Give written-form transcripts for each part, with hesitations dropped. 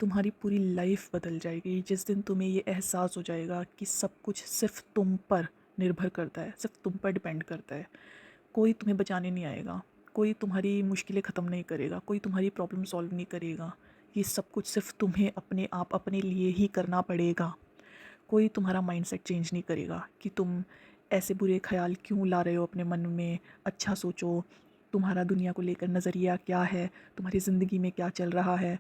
तुम्हारी पूरी लाइफ बदल जाएगी जिस दिन तुम्हें ये एहसास हो जाएगा कि सब कुछ सिर्फ तुम पर निर्भर करता है, सिर्फ तुम पर डिपेंड करता है। कोई तुम्हें बचाने नहीं आएगा, कोई तुम्हारी मुश्किलें ख़त्म नहीं करेगा, कोई तुम्हारी प्रॉब्लम सॉल्व नहीं करेगा। ये सब कुछ सिर्फ तुम्हें अपने आप अपने लिए ही करना पड़ेगा। कोई तुम्हारा माइंडसेट चेंज नहीं करेगा कि तुम ऐसे बुरे ख्याल क्यों ला रहे हो अपने मन में। अच्छा सोचो, तुम्हारा दुनिया को लेकर नज़रिया क्या है, तुम्हारी ज़िंदगी में क्या चल रहा है,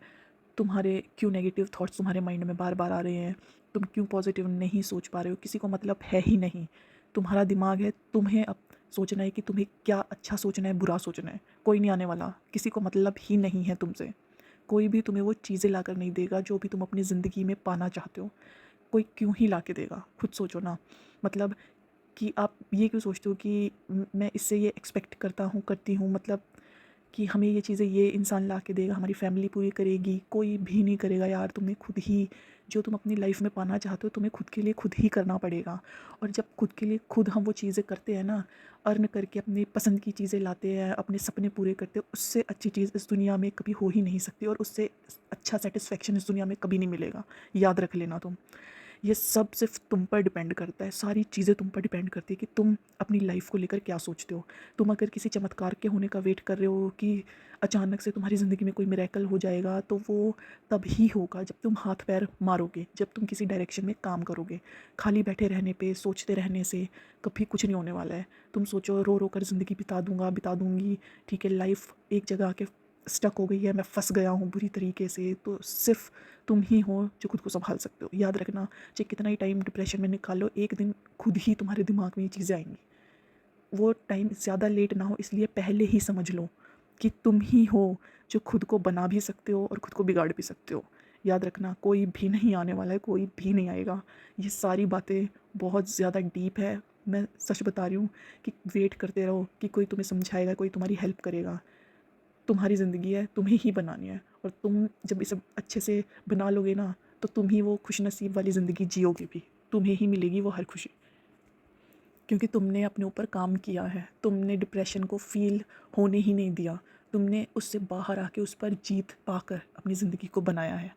तुम्हारे क्यों नेगेटिव थॉट्स तुम्हारे माइंड में बार बार आ रहे हैं, तुम क्यों पॉजिटिव नहीं सोच पा रहे हो। किसी को मतलब है ही नहीं। तुम्हारा दिमाग है, तुम्हें अब सोचना है कि तुम्हें क्या अच्छा सोचना है, बुरा सोचना है। कोई नहीं आने वाला, किसी को मतलब ही नहीं है तुमसे। कोई भी तुम्हें वो चीज़ें ला कर नहीं देगा जो भी तुम अपनी ज़िंदगी में पाना चाहते हो। कोई क्यों ही ला के देगा, खुद सोचो ना। मतलब कि आप ये क्यों सोचते हो कि मैं इससे ये एक्सपेक्ट करता हूँ, करती हूँ, मतलब कि हमें ये चीज़ें ये इंसान ला के देगा, हमारी फैमिली पूरी करेगी। कोई भी नहीं करेगा यार। तुम्हें खुद ही जो तुम अपनी लाइफ में पाना चाहते हो, तुम्हें खुद के लिए खुद ही करना पड़ेगा। और जब खुद के लिए खुद हम वो चीज़ें करते हैं ना, अर्न करके अपनी पसंद की चीज़ें लाते हैं, अपने सपने पूरे करते हैं, उससे अच्छी चीज़ इस दुनिया में कभी हो ही नहीं सकती। और उससे अच्छा सेटिस्फेक्शन इस दुनिया में कभी नहीं मिलेगा। याद रख लेना तुम। ये सब सिर्फ तुम पर डिपेंड करता है। सारी चीज़ें तुम पर डिपेंड करती है कि तुम अपनी लाइफ को लेकर क्या सोचते हो। तुम अगर किसी चमत्कार के होने का वेट कर रहे हो कि अचानक से तुम्हारी ज़िंदगी में कोई मिरेकल हो जाएगा, तो वो तब ही होगा जब तुम हाथ पैर मारोगे, जब तुम किसी डायरेक्शन में काम करोगे। खाली बैठे रहने पे, सोचते रहने से कभी कुछ नहीं होने वाला है। तुम सोचो रो रो कर ज़िंदगी बिता दूंगा, बिता दूंगी, ठीक है, लाइफ एक जगह आके स्टक हो गई है, मैं फंस गया हूँ बुरी तरीके से, तो सिर्फ तुम ही हो जो खुद को संभाल सकते हो। याद रखना, चाहे कितना ही टाइम डिप्रेशन में निकालो, एक दिन खुद ही तुम्हारे दिमाग में ये चीज़ें आएंगी। वो टाइम ज़्यादा लेट ना हो, इसलिए पहले ही समझ लो कि तुम ही हो जो खुद को बना भी सकते हो और खुद को बिगाड़ भी सकते हो। याद रखना, कोई भी नहीं आने वाला है, कोई भी नहीं आएगा। ये सारी बातें बहुत ज़्यादा डीप है। मैं सच बता रही हूँ कि वेट करते रहो कि कोई तुम्हें समझाएगा, कोई तुम्हारी हेल्प करेगा। तुम्हारी ज़िंदगी है, तुम्हें ही बनानी है। और तुम जब इसे अच्छे से बना लोगे ना, तो तुम ही वो खुशनसीब वाली ज़िंदगी जियोगे भी। तुम्हें ही मिलेगी वो हर खुशी, क्योंकि तुमने अपने ऊपर काम किया है। तुमने डिप्रेशन को फ़ील होने ही नहीं दिया। तुमने उससे बाहर आके उस पर जीत पाकर अपनी ज़िंदगी को बनाया है।